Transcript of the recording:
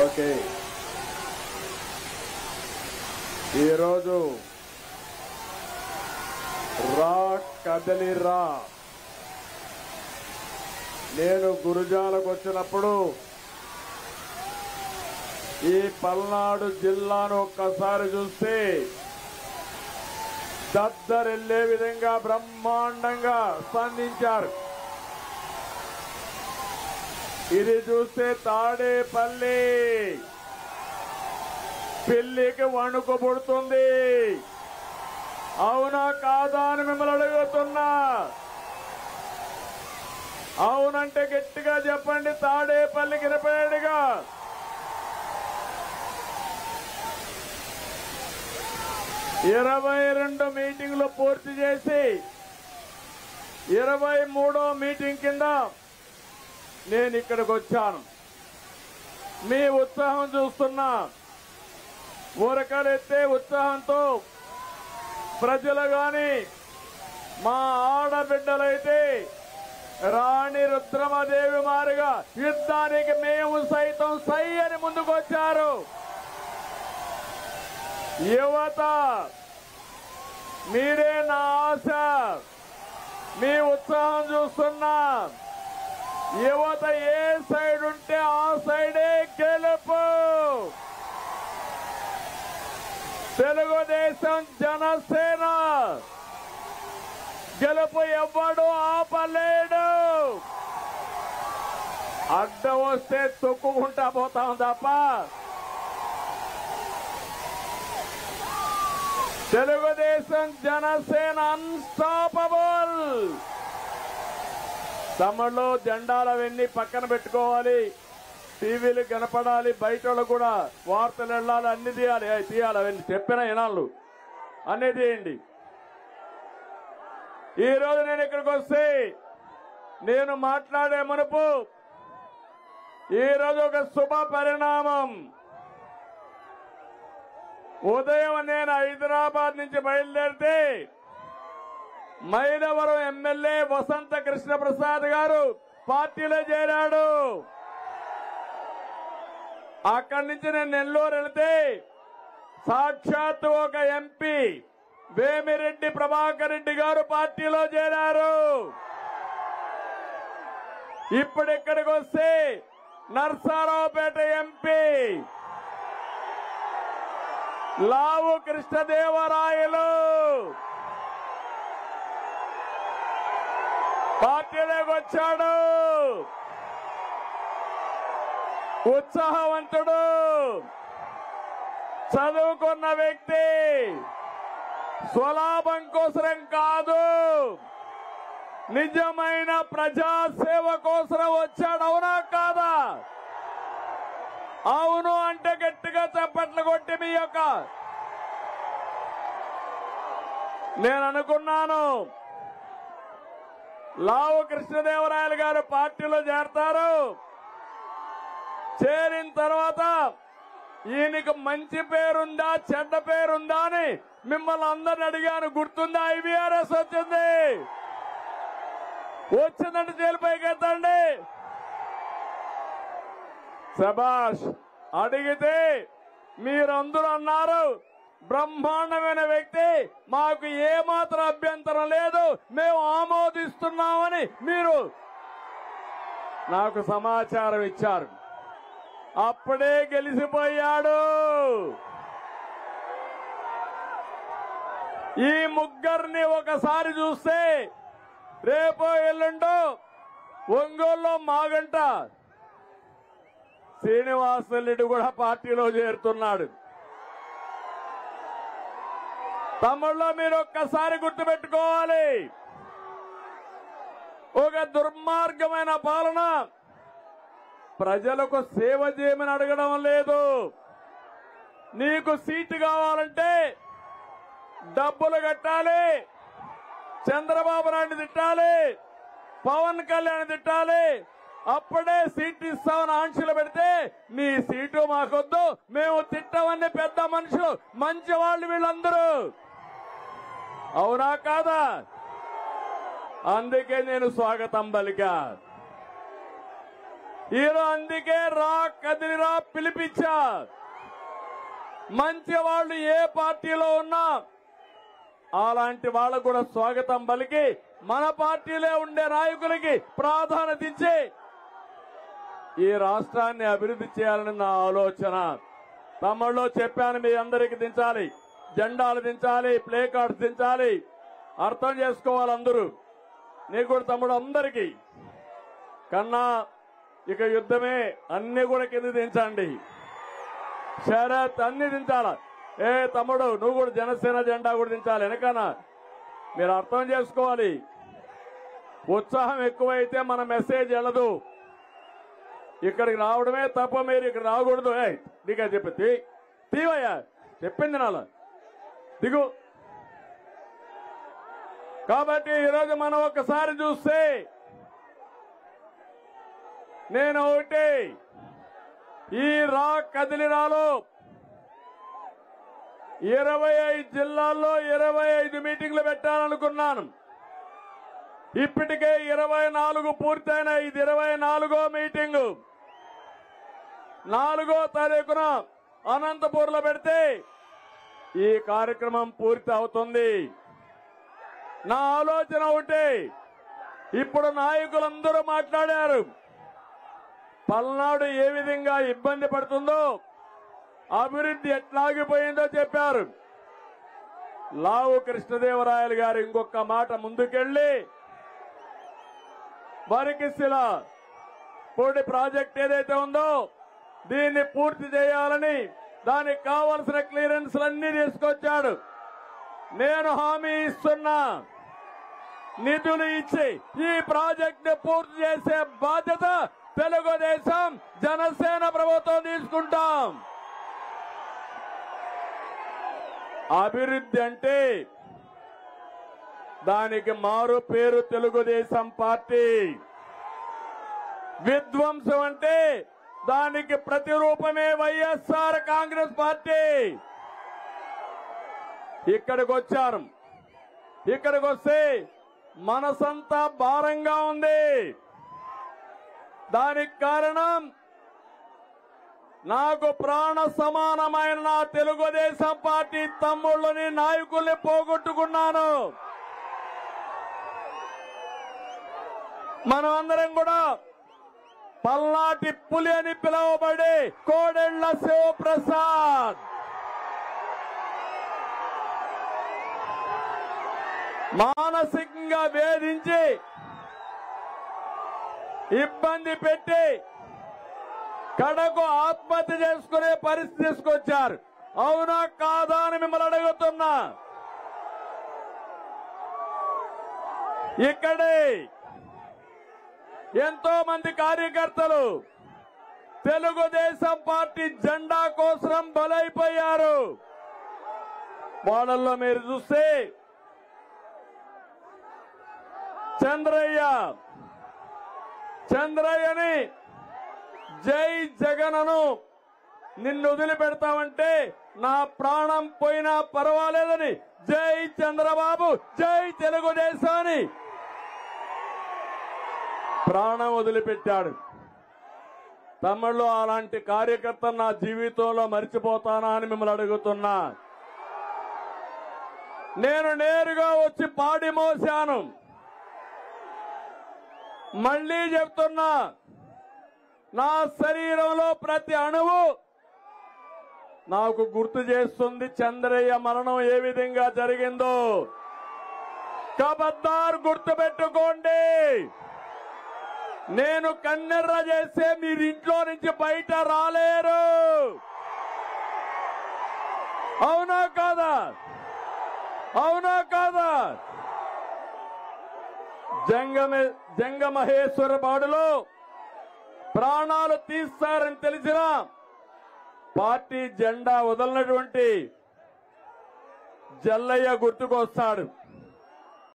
Okay, ఈరోజు రా కదలిరా, నేను గురుజాలకు వచ్చినప్పుడు ఈ పల్నాడు జిల్లాను ఒక్కసారి చూస్తే దద్దరెళ్లే విధంగా బ్రహ్మాండంగా స్పందించారు. ఇది చూస్తే తాడేపల్లి పిల్లికి వణుకు పుడుతుంది. అవునా కాదా అని మిమ్మల్ని అడుగుతున్నా. అవునంటే గట్టిగా చెప్పండి. తాడేపల్లికి వినపడేట్టుగా. ఇరవై 22 మీటింగ్లు పూర్తి చేసి 23వ మీటింగ్ కింద నేను ఇక్కడికి వచ్చాను. మీ ఉత్సాహం చూస్తున్నా. ఊరకలెత్తే ఉత్సాహంతో ప్రజలు గాని మా ఆడబిడ్డలైతే రాణి రుద్రమదేవి మారిగా యుద్ధానికి మేము సైతం సై అని ముందుకొచ్చారు. యువత మీరే నా ఆశ. మీ ఉత్సాహం చూస్తున్నా. యువత ఏ సైడ్ ఉంటే ఆ సైడే గెలుపు. తెలుగుదేశం జనసేన గెలుపు ఎవ్వడు ఆపలేడు. అడ్డం వస్తే తొక్కుకుంటా పోతాం తప్ప తెలుగుదేశం జనసేన అన్స్టాపబుల్. తమలో జెండాలవన్నీ పక్కన పెట్టుకోవాలి. టీవీలు కనపడాలి. బయట కూడా వార్తలు వెళ్ళాలి. అన్ని తీయాలి. అవన్నీ చెప్పిన ఇనాళ్ళు అన్ని తీయండి. ఈరోజు నేను ఇక్కడికి వస్తే నేను మాట్లాడే మునుపు ఈరోజు ఒక శుభ పరిణామం. ఉదయం నేను హైదరాబాద్ నుంచి బయలుదేరితే మైలవరం ఎమ్మెల్యే వసంత కృష్ణ ప్రసాద్ గారు పార్టీలో చేరాడు. అక్కడి నుంచి నేను నెల్లూరు వెళితే సాక్షాత్తు ఒక ఎంపీ వేమిరెడ్డి ప్రభాకర్ రెడ్డి గారు పార్టీలో చేరారు. ఇప్పుడు ఇక్కడికి వస్తే నర్సారావుపేట ఎంపీ లావు కృష్ణదేవరాయలు పార్టీలోకి వచ్చాడు. ఉత్సాహవంతుడు, చదువుకున్న వ్యక్తి, స్వలాభం కోసరం కాదు, నిజమైన ప్రజాసేవ కోసం వచ్చాడు. అవునా కాదా? అవును అంటే గట్టిగా చప్పట్లు కొట్టి మీ యొక్క నేను అనుకున్నాను లావు కృష్ణదేవరాయలు గారు పార్టీలో చేరతారు. చేరిన తర్వాత ఈయనకు మంచి పేరుందా చెడ్డ పేరుందా అని మిమ్మల్ని అందరిని అడిగాను. గుర్తుందా? IVRS వచ్చింది. వచ్చిందంటే జైలుపైకి ఎత్తండి. శభాష్. అడిగితే మీరందరూ అన్నారు బ్రహ్మాండమైన వ్యక్తి, మాకు ఏమాత్రం అభ్యంతరం లేదు, మేము ఆమోదిస్తున్నామని మీరు నాకు సమాచారం ఇచ్చారు. అప్పుడే గెలిచిపోయాడు. ఈ ముగ్గురిని ఒకసారి చూస్తే రేపో ఎల్లుండో ఒంగోలులో మాగంట శ్రీనివాసరెడ్డి కూడా పార్టీలో చేరుతున్నాడు. తమ్ముళ్ళో మీరు ఒక్కసారి గుర్తుపెట్టుకోవాలి. ఒక దుర్మార్గమైన పాలన. ప్రజలకు సేవ చేయమని అడగడం లేదు. నీకు సీటు కావాలంటే డబ్బులు కట్టాలి, చంద్రబాబు నాయుడు తిట్టాలి, పవన్ కళ్యాణ్ తిట్టాలి, అప్పుడే సీట్ ఇస్తామని ఆంక్షలు పెడితే నీ సీటు మాకొద్దు, మేము తిట్టమని పెద్ద మనుషులు మంచి వాళ్ళు వీళ్ళందరూ. అవునా కాదా? అందుకే నేను స్వాగతం పలికా. ఈరోజు అందుకే రా కదిలిరా పిలిపించా. మంచి వాళ్ళు ఏ పార్టీలో ఉన్నా అలాంటి వాళ్ళకు కూడా స్వాగతం పలికి మన పార్టీలో ఉండే నాయకులకి ప్రాధాన్యత ఇచ్చి ఈ రాష్ట్రాన్ని అభివృద్ధి చేయాలని నా ఆలోచన. తమ్ముళ్ళు చెప్పాను, మీ అందరికి దించాలి, జెండాలు దించాలి, ప్లే కార్డ్స్ దించాలి. అర్థం చేసుకోవాలి అందరూ. నీకు కూడా తమ్ముడు అందరికీ కన్నా ఇక యుద్ధమే, అన్ని కూడా కింద దించండి. శరత్ అన్ని దించాల. ఏ తమ్ముడు నువ్వు కూడా జనసేన జెండా కూడా దించాలి వెనకనా. మీరు అర్థం చేసుకోవాలి, ఉత్సాహం ఎక్కువైతే మన మెసేజ్ వెళ్ళదు. ఇక్కడికి రావడమే తప్ప మీరు ఇక్కడ రాకూడదు. దిగా చెప్పి తీవయ్యా, చెప్పింది నాలా దిగు. కాబట్టి ఈరోజు మనం ఒక్కసారి చూస్తే నేను ఒకటి ఈ రా కదిలిరాలో 25 జిల్లాల్లో 25 మీటింగ్లు పెట్టాలనుకున్నాను. ఇప్పటికే 24 పూర్తయినాయి. ఇది 24వ మీటింగు. 4వ తారీఖున అనంతపూర్లో పెడితే ఈ కార్యక్రమం పూర్తి అవుతుంది. నా ఆలోచన ఒకటి, ఇప్పుడు నాయకులందరూ మాట్లాడారు. పల్నాడు ఏ విధంగా ఇబ్బంది పడుతుందో, అభివృద్ధి ఎట్లాగిపోయిందో చెప్పారు. లావు కృష్ణదేవరాయలు గారు ఇంకొక మాట ముందుకెళ్లి వరికిసిల పూడి ప్రాజెక్ట్ ఏదైతే ఉందో దీన్ని పూర్తి చేయాలని దానికి కావలసిన క్లియరెన్స్లన్నీ తీసుకొచ్చాడు. నేను హామీ ఇస్తున్నా, నిధులు ఇచ్చి ఈ ప్రాజెక్ట్ పూర్తి చేసే బాధ్యత తెలుగుదేశం జనసేన ప్రభుత్వం తీసుకుంటాం. అభివృద్ధి అంటే దానికి మారు పేరు తెలుగుదేశం పార్టీ. విధ్వంసం అంటే దానికి ప్రతిరూపమే వైఎస్ఆర్ కాంగ్రెస్ పార్టీ. ఇక్కడికి వచ్చారు. ఇక్కడికి వస్తే మనసంతా భారంగా ఉంది. దానికి కారణం నాకు ప్రాణ సమానమైన నా తెలుగుదేశం పార్టీ తమ్ముళ్ళని నాయకుల్ని పోగొట్టుకున్నాను. మనం అందరం కూడా పల్నాటి పులి అని పిలువబడే కోడెళ్ల శివప్రసాద్ మానసికంగా వేధించి ఇబ్బంది పెట్టి కడకు ఆత్మహత్య చేసుకునే పరిస్థితి తీసుకొచ్చారు. అవునా కాదా అని మిమ్మల్ని అడుగుతున్నా. ఇక్కడే ఎంతో మంది కార్యకర్తలు తెలుగుదేశం పార్టీ జెండా కోసం బలైపోయారు. వాళ్ళల్లో మీరు చూస్తే చంద్రయ్యని జై జగనను నిన్ను వదిలిపెడతామంటే నా ప్రాణం పోయినా పర్వాలేదని జై చంద్రబాబు జై తెలుగుదేశాన్ని ప్రాణం వదిలిపెట్టాడు. తమిళ్లో అలాంటి కార్యకర్త నా జీవితంలో మర్చిపోతానా అని మిమ్మల్ని అడుగుతున్నా. నేను నేరుగా వచ్చి పాడి మోశాను. మళ్లీ చెప్తున్నా, నా శరీరంలో ప్రతి అణువు నాకు గుర్తు చేస్తుంది చంద్రయ్య మరణం ఏ విధంగా జరిగిందో. ఖబర్దార్ గుర్తుపెట్టుకోండి. నేను కన్నెర్ర చేస్తే మీరు ఇంట్లో నుంచి బయట రాలేరు. అవునా కాదా? అవునా కాదా? జంగమహేశ్వర బాడులో ప్రాణాలు తీస్తారని తెలిసిన పార్టీ జెండా వదలనటువంటి జల్లయ్య గుర్తుకొస్తాడు.